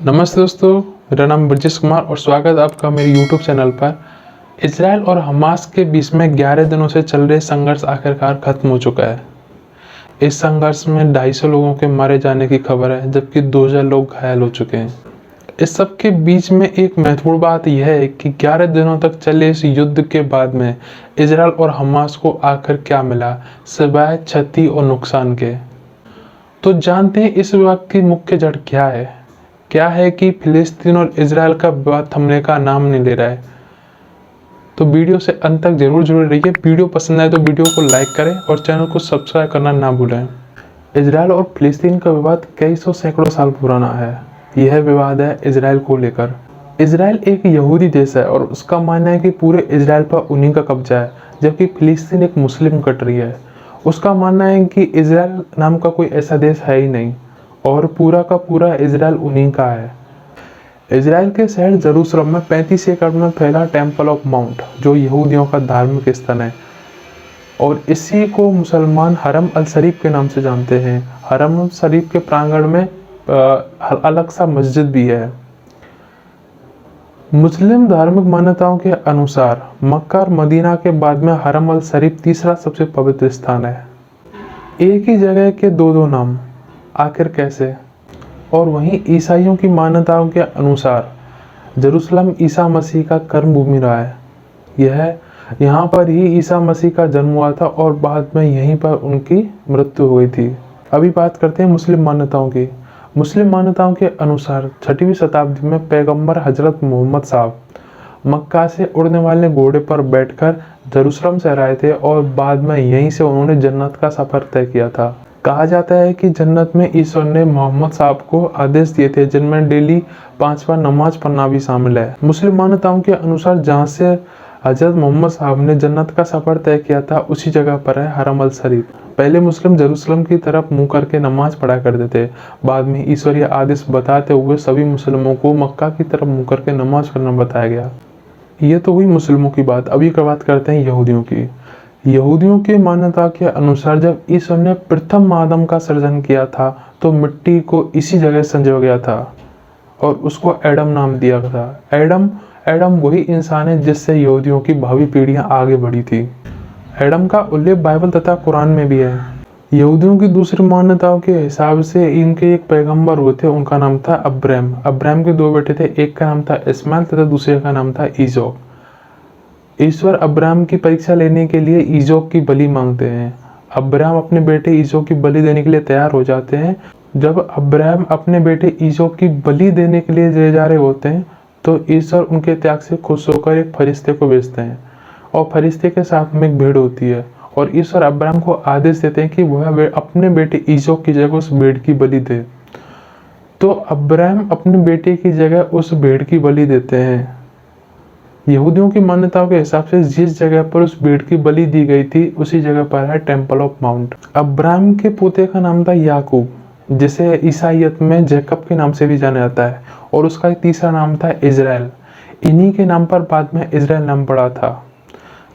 नमस्ते दोस्तों, मेरा नाम ब्रजेश कुमार और स्वागत है आपका मेरे YouTube चैनल पर। इसराइल और हमास के बीच में 11 दिनों से चल रहे संघर्ष आखिरकार खत्म हो चुका है। इस संघर्ष में 250 लोगों के मारे जाने की खबर है, जबकि 2000 लोग घायल हो चुके हैं। इस सब के बीच में एक महत्वपूर्ण बात यह है कि 11 दिनों तक चले इस युद्ध के बाद में इसराइल और हमास को आखिर क्या मिला, सिवाय क्षति और नुकसान के। तो जानते हैं इस विवाद की मुख्य जड़ क्या है कि फिलिस्तीन और इजराइल का विवाद थमने का नाम नहीं ले रहा है। तो वीडियो से अंत तक जरूर जुड़े रहिए। वीडियो पसंद आए तो वीडियो को लाइक करें और चैनल को सब्सक्राइब करना ना भूलें। इजराइल और फिलिस्तीन का विवाद कई सौ सैकड़ों साल पुराना है। यह विवाद है इजराइल को लेकर। इजराइल एक यहूदी देश है और उसका मानना है कि पूरे इजराइल पर उन्हीं का कब्जा है, जबकि फिलिस्तीन एक मुस्लिम कंट्री है। उसका मानना है कि इजराइल नाम का कोई ऐसा देश है ही नहीं और पूरा का पूरा इजराइल उन्हीं का है। इजराइल के शहर जेरूसलम में 35 एकड़ में फैला टेम्पल ऑफ माउंट, जो यहूदियों का धार्मिक स्थल है, और इसी को मुसलमान हरम अल शरीफ के नाम से जानते हैं। हरम अल शरीफ के प्रांगण में अलग सा मस्जिद भी है। मुस्लिम धार्मिक मान्यताओं के अनुसार मक्का और मदीना के बाद में हरम अल शरीफ तीसरा सबसे पवित्र स्थान है। एक ही जगह के दो नाम, आखिर कैसे? और वहीं ईसाइयों की मान्यताओं के अनुसार जेरूसलम ईसा मसीह का कर्म भूमि रहा है। यहाँ पर ही ईसा मसीह का जन्म हुआ था और बाद में यहीं पर उनकी मृत्यु हुई थी। अभी बात करते हैं मुस्लिम मान्यताओं की। मुस्लिम मान्यताओं के अनुसार 6वीं शताब्दी में पैगंबर हजरत मोहम्मद साहब मक्का से उड़ने वाले घोड़े पर बैठकर जेरूसलम से आए थे और बाद में यहीं से उन्होंने जन्नत का सफर तय किया था। कहा जाता है कि जन्नत में ईश्वर ने मोहम्मद साहब को आदेश दिए थे, जिनमें डेली 5 बार नमाज पढ़ना भी शामिल है। मुस्लिम मान्यताओं के अनुसार जहाँ से हजरत मोहम्मद साहब ने जन्नत का सफर तय किया था, उसी जगह पर है हरम अल शरीफ। पहले मुस्लिम जेरूसलम की तरफ मुंह करके नमाज पढ़ा करते थे। बाद में ईश्वरीय आदेश बताते हुए सभी मुस्लिमों को मक्का की तरफ मुंह करके नमाज पढ़ना बताया गया। ये तो हुई मुस्लिमों की बात। अभी बात करते हैं यहूदियों की। यहूदियों की मान्यता के अनुसार जब ईश्वर ने प्रथम आदम का सृजन किया था तो मिट्टी को इसी जगह संजोया गया था और उसको एडम नाम दिया गया था। एडम वही इंसान है जिससे यहूदियों की भावी पीढ़ियां आगे बढ़ी थी। एडम का उल्लेख बाइबल तथा कुरान में भी है। यहूदियों की दूसरी मान्यताओं के हिसाब से इनके एक पैगंबर हुए थे, उनका नाम था अब्राहम। अब्राहम के 2 बेटे थे, एक का नाम था इस्माइल तथा दूसरे का नाम था ईजोक। ईश्वर अब्राहम की परीक्षा लेने के लिए ईजोक की बलि मांगते हैं। अब्राहम अपने बेटे ईजोक की बलि देने के लिए तैयार हो जाते हैं। जब अब्राहम अपने बेटे ईजोक की बलि देने के लिए ले जा रहे होते हैं तो ईश्वर उनके त्याग से खुश होकर एक फरिश्ते को भेजते हैं और फरिश्ते के साथ में एक भेड़ होती है और ईश्वर अब्राहम को आदेश देते हैं कि वह अपने बेटे ईजोक की जगह उस भेड़ की बलि दे। तो अब्राहम अपने बेटे की जगह उस भेड़ की बलि देते हैं। यहूदियों की मान्यताओं के हिसाब से जिस जगह पर उस भेड़ की बलि दी गई थी, उसी जगह पर है टेम्पल ऑफ माउंट। अब्राहम के पोते का नाम था याकूब, जिसे ईसाईयत में जैकब के नाम से भी जाना जाता है, और उसका तीसरा नाम था इजराइल। इन्हीं के नाम पर बाद में इजराइल नाम पड़ा था।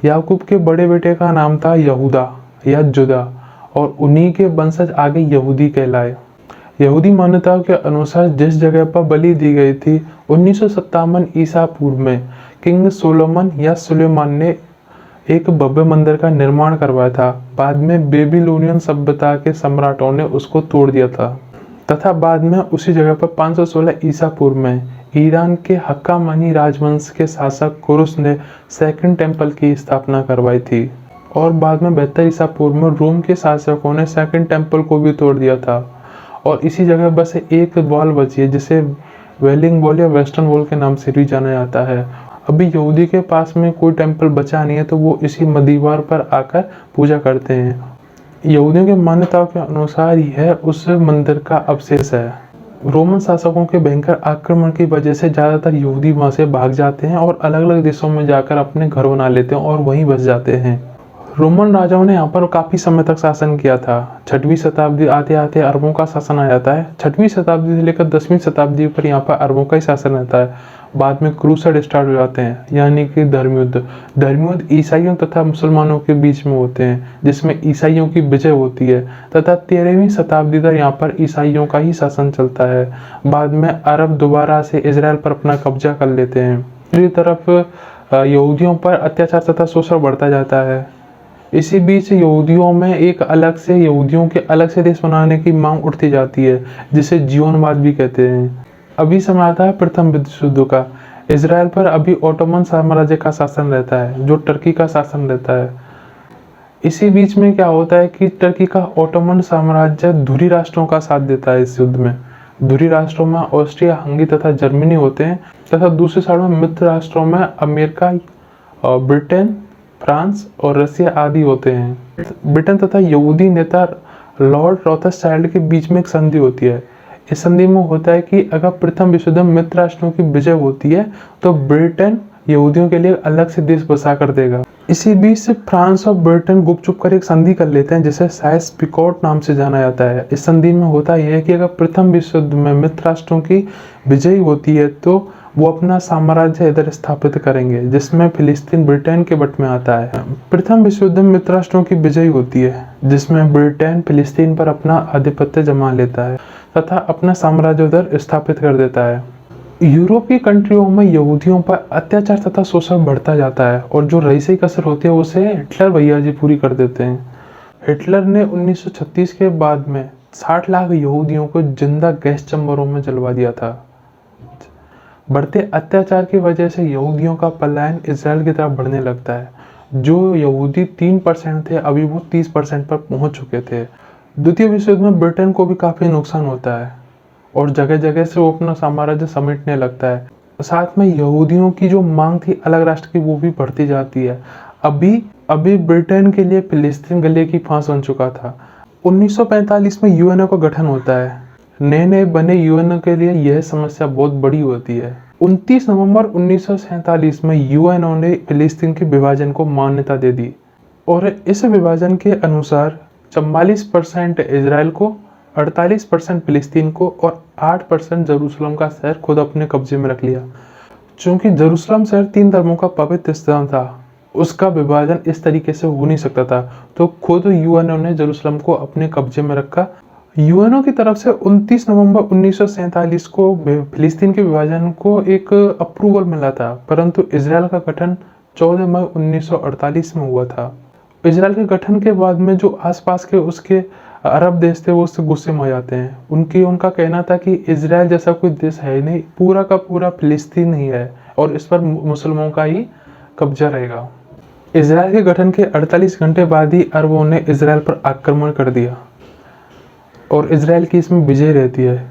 याकूब के बड़े बेटे का नाम था यहूदा या जुदा, और उन्हीं के वंशज आगे यहूदी कहलाए। यहूदी मान्यताओं के अनुसार जिस जगह पर बलि दी गई थी, 1957 ईसा पूर्व में किंग सोलोमन या सुलेमान ने एक भव्य मंदिर का निर्माण करवाया था। बाद में बेबीलोनियन सभ्यता के सम्राटों ने उसको तोड़ दिया था तथा बाद में उसी जगह पर 516 ईसा पूर्व में ईरान के हक्कामानी राजवंश के शासक कुरुस ने सेकंड टेम्पल की स्थापना करवाई थी, और बाद में 72 ईसा पूर्व में रोम के शासकों ने सेकंड टेम्पल को भी तोड़ दिया था। और इसी जगह बस एक वॉल बची है, जिसे वेलिंग वॉल या वेस्टर्न वॉल के नाम से भी जाना जाता है। अभी यहूदी के पास में कोई टेम्पल बचा नहीं है, तो वो इसी दीवार पर आकर पूजा करते हैं। यहूदियों की मान्यताओं के अनुसार यह उस मंदिर का अवशेष है। रोमन शासकों के भयंकर आक्रमण की वजह से ज़्यादातर यहूदी वहाँ से भाग जाते हैं और अलग अलग देशों में जाकर अपने घर बना लेते हैं और वहीं बस जाते हैं। रोमन राजाओं ने यहाँ पर काफ़ी समय तक शासन किया था। 6वीं शताब्दी आते आते अरबों का शासन आ जाता है। 6वीं शताब्दी से लेकर 10वीं शताब्दी पर यहाँ पर अरबों का ही शासन रहता है। बाद में क्रूसेड स्टार्ट हो जाते हैं, यानी कि धर्मयुद्ध। धर्मयुद्ध ईसाइयों तथा मुसलमानों के बीच में होते हैं, जिसमें ईसाइयों की विजय होती है तथा 13वीं शताब्दी तक यहाँ पर ईसाइयों का ही शासन चलता है। बाद में अरब दोबारा से इजराइल पर अपना कब्जा कर लेते हैं। दूसरी तरफ यहूदियों पर अत्याचार तथा शोषण बढ़ता जाता है। इसी बीच यहूदियों के अलग से देश बनाने की मांग उठती जाती है, जिसे जीवनवाद भी कहते हैं। अभी समय आता है प्रथम विश्व युद्ध का। इजराइल पर अभी ओटोमन साम्राज्य का शासन रहता है, जो टर्की का शासन रहता है। इसी बीच में क्या होता है कि टर्की का ओटोमन साम्राज्य धुरी राष्ट्रों का साथ देता है इस युद्ध में। धुरी राष्ट्रों में ऑस्ट्रिया, हंगरी तथा जर्मनी होते हैं तथा दूसरी साइड में मित्र राष्ट्रों में अमेरिका, ब्रिटेन, फ्रांस और रसिया आदि होते हैं। ब्रिटेन तथा यहूदी नेता लॉर्ड रॉथस्चाइल्ड के बीच में एक संधि होती है। इस संधि में होता है कि अगर प्रथम विश्व युद्ध में मित्र राष्ट्रों की विजय होती है तो ब्रिटेन यहूदियों के लिए अलग से देश बसा कर देगा। इसी बीच से फ्रांस और ब्रिटेन गुपचुप कर एक संधि कर लेते हैं, जिसे साइस पिकॉट नाम से जाना जाता है। इस संधि में होता यह है कि अगर प्रथम विश्व युद्ध में मित्र राष्ट्रों की विजय होती है तो वो अपना साम्राज्य इधर स्थापित करेंगे, जिसमें फिलिस्तीन ब्रिटेन के बट में आता है। प्रथम विश्व युद्ध में मित्र राष्ट्रों की विजय होती है, जिसमें ब्रिटेन फिलिस्तीन पर अपना आधिपत्य जमा लेता है तथा अपना साम्राज्य उधर स्थापित कर देता है। यूरोपीय कंट्रियों में यहूदियों पर अत्याचार तथा शोषण बढ़ता जाता है और जो रईसी कसर होती है उसे हिटलर भैया जी पूरी कर देते हैं। हिटलर ने 1936 के बाद में 60 लाख यहूदियों को जिंदा गैस चैम्बरों में जलवा दिया था। बढ़ते अत्याचार की वजह से यहूदियों का पलायन इजराइल की तरफ बढ़ने लगता है। जो यहूदी 3% थे, अभी वो 30% पर पहुंच चुके थे। द्वितीय विश्व युद्ध में ब्रिटेन को भी काफ़ी नुकसान होता है और जगह जगह से वो अपना साम्राज्य समेटने लगता है। साथ में यहूदियों की जो मांग थी अलग राष्ट्र की, वो भी बढ़ती जाती है। अभी ब्रिटेन के लिए फिलिस्तीन गले की फांस बन चुका था। 1945 में यूएनओ का गठन होता है। नए बने यूएनओ के लिए यह समस्या बहुत बड़ी होती है। 29 नवंबर 1947 में यूएनओ ने फिलिस्तीन के विभाजन को मान्यता दे दी और इस विभाजन के अनुसार 44% इजराइल को, 48% फिलिस्तीन को और 8% जेरूसलम का शहर खुद अपने कब्जे में रख लिया। चूंकि जेरूसलम शहर 3 धर्मों का पवित्र स्थान था, उसका विभाजन इस तरीके से हो नहीं सकता था, तो खुद यूएनओ ने जेरूसलम को अपने कब्जे में रखा। यूएनओ की तरफ से 29 नवंबर 1947 को फिलिस्तीन के विभाजन को एक अप्रूवल मिला था, परंतु इजराइल का गठन 14 मई 1948 में हुआ था। इजराइल के गठन के बाद में जो आसपास के उसके अरब देश थे वो उससे गुस्से में आ जाते हैं। उनका कहना था कि इजराइल जैसा कोई देश है नहीं, पूरा का पूरा फिलिस्तीन ही है और इस पर मुसलमानों का ही कब्जा रहेगा। इजराइल के गठन के 48 घंटे बाद ही अरबों ने इजराइल पर आक्रमण कर दिया और इजराइल की इसमें विजय रहती है।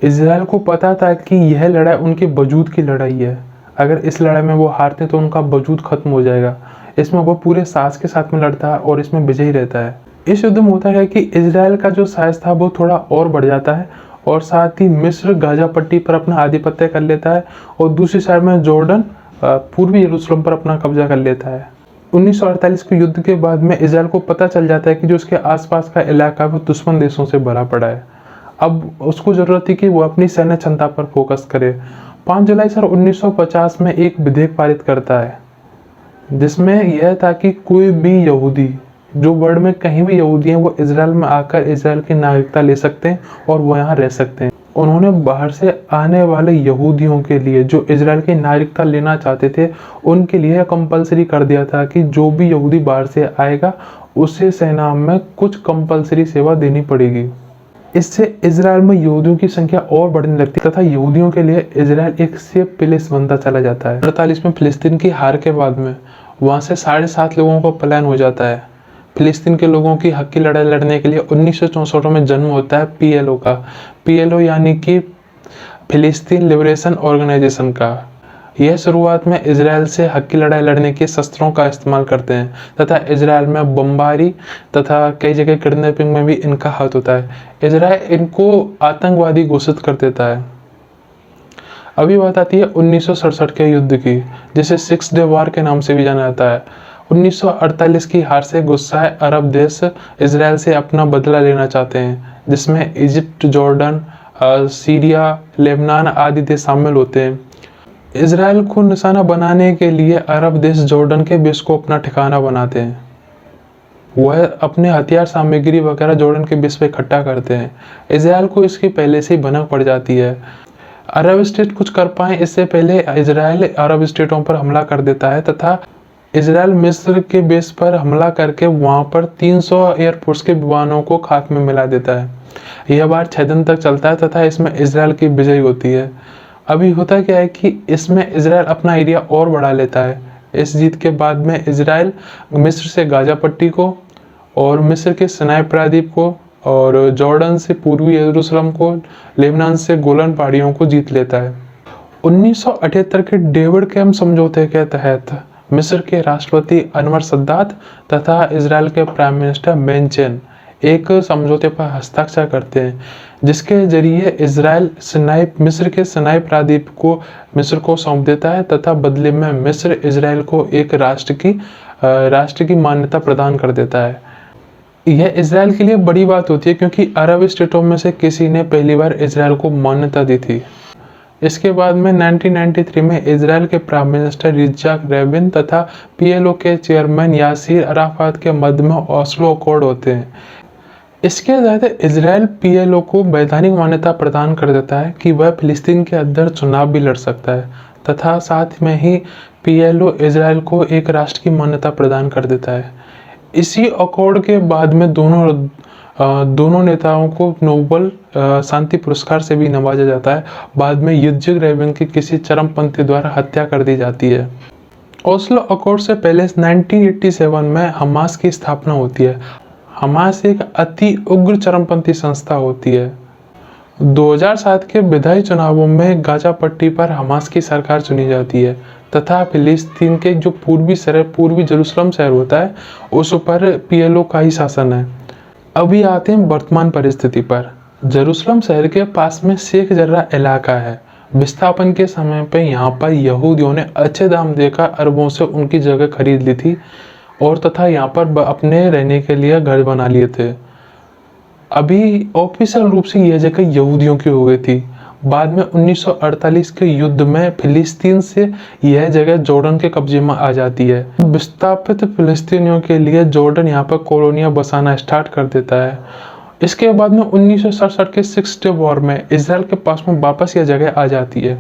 इजराइल को पता था कि यह लड़ाई उनके वजूद की लड़ाई है। अगर इस लड़ाई में वो हारते तो उनका वजूद खत्म हो जाएगा। इसमें वो पूरे साहस के साथ में लड़ता है और इसमें विजयी रहता है। इस युद्ध में होता है कि इजराइल का जो साइज था वो थोड़ा और बढ़ जाता है और साथ ही मिस्र गाजा पट्टी पर अपना आधिपत्य कर लेता है और दूसरी साइड में जॉर्डन पूर्वी यरूशलेम पर अपना कब्जा कर लेता है। 1948 के युद्ध के बाद में इजराइल को पता चल जाता है कि जो उसके आसपास का इलाका वो दुश्मन देशों से भरा पड़ा है। अब उसको जरूरत थी कि वो अपनी सैन्य क्षमता पर फोकस करे। 5 जुलाई सर 1950 में एक विधेयक पारित करता है, जिसमें यह था कि कोई भी यहूदी, जो वर्ल्ड में कहीं भी यहूदी हैं, वो इजराइल में आकर इजराइल की नागरिकता ले सकते हैं और वो यहाँ रह सकते हैं। उन्होंने बाहर से आने वाले यहूदियों के लिए जो इजराइल की नागरिकता लेना चाहते थे, उनके लिए कंपलसरी कर दिया था कि जो भी यहूदी बाहर से आएगा उसे सेना में कुछ कंपलसरी सेवा देनी पड़ेगी। इससे इजराइल में यहूदियों की संख्या और बढ़ने लगती तथा यहूदियों के लिए इजराइल एक सेफ प्लेस बनता चला जाता है। 48 में फिलिस्तीन की हार के बाद में वहाँ से 7.5 लोगों का पलायन हो जाता है। फिलिस्तीन के लोगों की हक की लड़ाई लड़ने के लिए 1964 में जन्म होता है पीएलओ का। पीएलओ यानी कि फिलिस्तीन लिबरेशन ऑर्गेनाइजेशन का। यह शुरुआत में इजराइल से हक की लड़ाई लड़ने के शस्त्रों का इस्तेमाल करते हैं तथा इजराइल में बमबारी तथा कई जगह किडनैपिंग में भी इनका हाथ होता है। इजराइल इनको आतंकवादी घोषित कर देता है। अभी बात आती है 1967 के युद्ध की, जिसे 6 डे वार के नाम से भी जाना जाता है। 1948 की हार से गुस्साए अरब देश इजराइल से अपना बदला लेना चाहते हैं, जिसमें इजिप्ट, जॉर्डन, सीरिया, लेबनान आदि देश शामिल होते हैं। इजराइल को निशाना बनाने के लिए अरब देश जॉर्डन के बीच को अपना ठिकाना बनाते हैं। वह अपने हथियार सामग्री वगैरह जॉर्डन के बीच पे इकट्ठा करते हैं। इजराइल को इसकी पहले से ही भनक पड़ जाती है। अरब स्टेट कुछ कर पाए इससे पहले इजराइल अरब स्टेटों पर हमला कर देता है तथा इजराइल मिस्र के बेस पर हमला करके वहां पर 300 एयरफोर्स के विमानों को खाक में मिला देता है। यह वार 6 दिन तक चलता है तथा इसमें इजराइल की विजय होती है। अभी होता क्या है कि इसमें इजराइल अपना एरिया और बढ़ा लेता है। इस जीत के बाद में इजराइल मिस्र से गाजा पट्टी को और मिस्र के सिनाई प्रायद्वीप को और जॉर्डन से पूर्वी यरूशलेम को, लेबनान से गोलन पहाड़ियों को जीत लेता है। 1978 के डेविड कैम्प समझौते के तहत मिस्र के राष्ट्रपति अनवर सद्दात तथा इजराइल के प्राइम मिनिस्टर मेनचेन एक समझौते पर हस्ताक्षर करते हैं, जिसके जरिए इजराइल मिस्र के सिनाई प्रायद्वीप को मिस्र को सौंप देता है तथा बदले में मिस्र इजराइल को एक राष्ट्र की मान्यता प्रदान कर देता है। यह इजराइल के लिए बड़ी बात होती है क्योंकि अरब स्टेटों में से किसी ने पहली बार इजराइल को मान्यता दी थी। इसके बाद में 1993 में इजराइल के प्राइम मिनिस्टर इत्ज़हाक रबिन तथा पीएलओ के चेयरमैन यासिर अराफात के मध्य में ओस्लो अकॉर्ड होते हैं। इसके तहत इजराइल पीएलओ को वैधानिक मान्यता प्रदान कर देता है कि वह फिलिस्तीन के अंदर चुनाव भी लड़ सकता है तथा साथ में ही पीएलओ इजराइल को एक राष्ट्र की मान्यता प्रदान कर देता है। इसी अकॉर्ड के बाद में दोनों नेताओं को नोबेल शांति पुरस्कार से भी नवाजा जाता है। बाद में इत्ज़हाक रबिन की किसी चरमपंथी द्वारा हत्या कर दी जाती है। ओस्लो अकॉर्ड से पहले 1987 में हमास की स्थापना होती है। हमास एक अति उग्र चरमपंथी संस्था होती है। 2007 के विधायी चुनावों में गाजा पट्टी पर हमास की सरकार चुनी जाती है तथा फिलिस्तीन के जो पूर्वी जेरूशलम शहर होता है उस पर पीएलओ का ही शासन है। अभी आते हैं वर्तमान परिस्थिति पर। जेरूशलम शहर के पास में शेख जर्राह इलाका है। विस्थापन के समय पे यहाँ पर यहूदियों ने अच्छे दाम देकर अरबों से उनकी जगह खरीद ली थी और तथा यहाँ पर अपने रहने के लिए घर बना लिए थे। अभी ऑफिशियल रूप से यह जगह यहूदियों की हो गई थी। बाद में 1948 के युद्ध में फिलिस्तीन से यह जगह जॉर्डन के कब्जे में आ जाती है। विस्थापित फिलिस्तीनियों के लिए जॉर्डन यहाँ पर कॉलोनियां बसाना स्टार्ट कर देता है। इसके बाद में 1967 के 6 डे वॉर में इजराइल के पास में वापस यह जगह आ जाती है।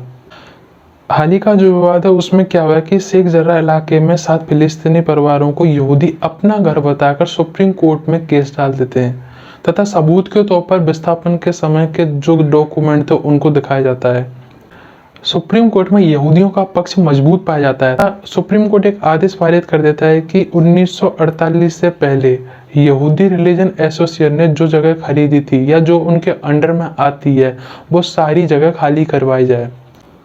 हाल ही का जो विवाद है उसमें क्या हुआ कि शेख जर्राह इलाके में 7 फिलिस्तीनी परिवारों को यहूदी अपना घर बताकर सुप्रीम कोर्ट में केस डाल देते हैं तथा सबूत के तौर पर विस्थापन के समय के जो डॉक्यूमेंट थे उनको दिखाया जाता है। सुप्रीम कोर्ट में यहूदियों का पक्ष मजबूत पाया जाता है। सुप्रीम कोर्ट एक आदेश पारित कर देता है कि 1948 से पहले यहूदी रिलीजन एसोसिएशन ने जो जगह खरीदी थी या जो उनके अंडर में आती है वो सारी जगह खाली करवाई जाए।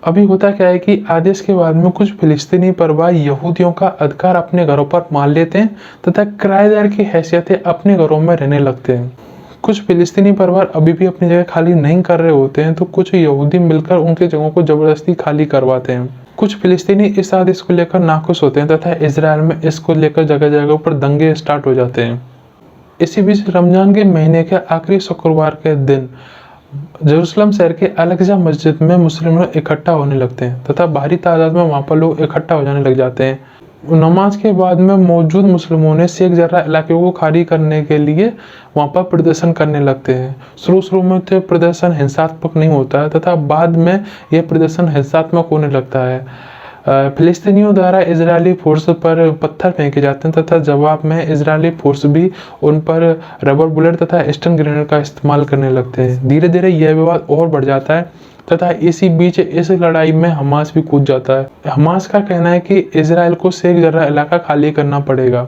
अभी होता क्या है कि आदेश के बाद में कुछ फिलिस्तीनी परिवार यहूदियों का अधिकार अपने घरों पर मान लेते हैं तथा किराएदार की हैसियत अपने घरों में रहने लगते हैं। कुछ फिलिस्तीनी परिवार अभी भी अपनी जगह खाली नहीं कर रहे होते हैं तो कुछ यहूदी मिलकर उनकी जगहों को जबरदस्ती खाली करवाते हैं। कुछ फिलिस्तीनी इस आदेश को लेकर नाखुश होते हैं तथा इजराइल में इसको लेकर जगह जगह पर दंगे स्टार्ट हो जाते हैं। इसी बीच रमजान के महीने के आखिरी शुक्रवार के दिन जेरूशलम शहर के अल-अक़सा मस्जिद में मुस्लिम लोग इकट्ठा होने लगते हैं तथा भारी तादाद में वहाँ पर लोग इकट्ठा हो जाने लग जाते हैं। नमाज के बाद में मौजूद मुस्लिमों ने शेख जर्राह इलाके को खाली करने के लिए वहाँ पर प्रदर्शन करने लगते हैं। शुरू में तो प्रदर्शन हिंसात्मक नहीं होता है तथा बाद में यह प्रदर्शन हिंसात्मक होने लगता है। फिलिस्तीनियों द्वारा इजरायली फोर्स पर पत्थर फेंके जाते हैं तथा जवाब में इजरायली फोर्स भी उन पर रबर बुलेट तथा स्टन ग्रेनेड का इस्तेमाल करने लगते हैं। धीरे धीरे यह विवाद और बढ़ जाता है तथा इसी बीच इस लड़ाई में हमास भी कूद जाता है। हमास का कहना है कि इजराइल को शेख जर्राह इलाका खाली करना पड़ेगा।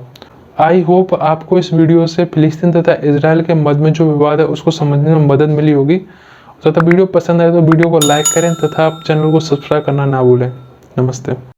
आई होप आपको इस वीडियो से फिलिस्तीन तथा इजराइल के मध्य में जो विवाद है उसको समझने में मदद मिली होगी। तथा वीडियो पसंद आए तो वीडियो को लाइक करें तथा चैनल को सब्सक्राइब करना ना भूलें। नमस्ते।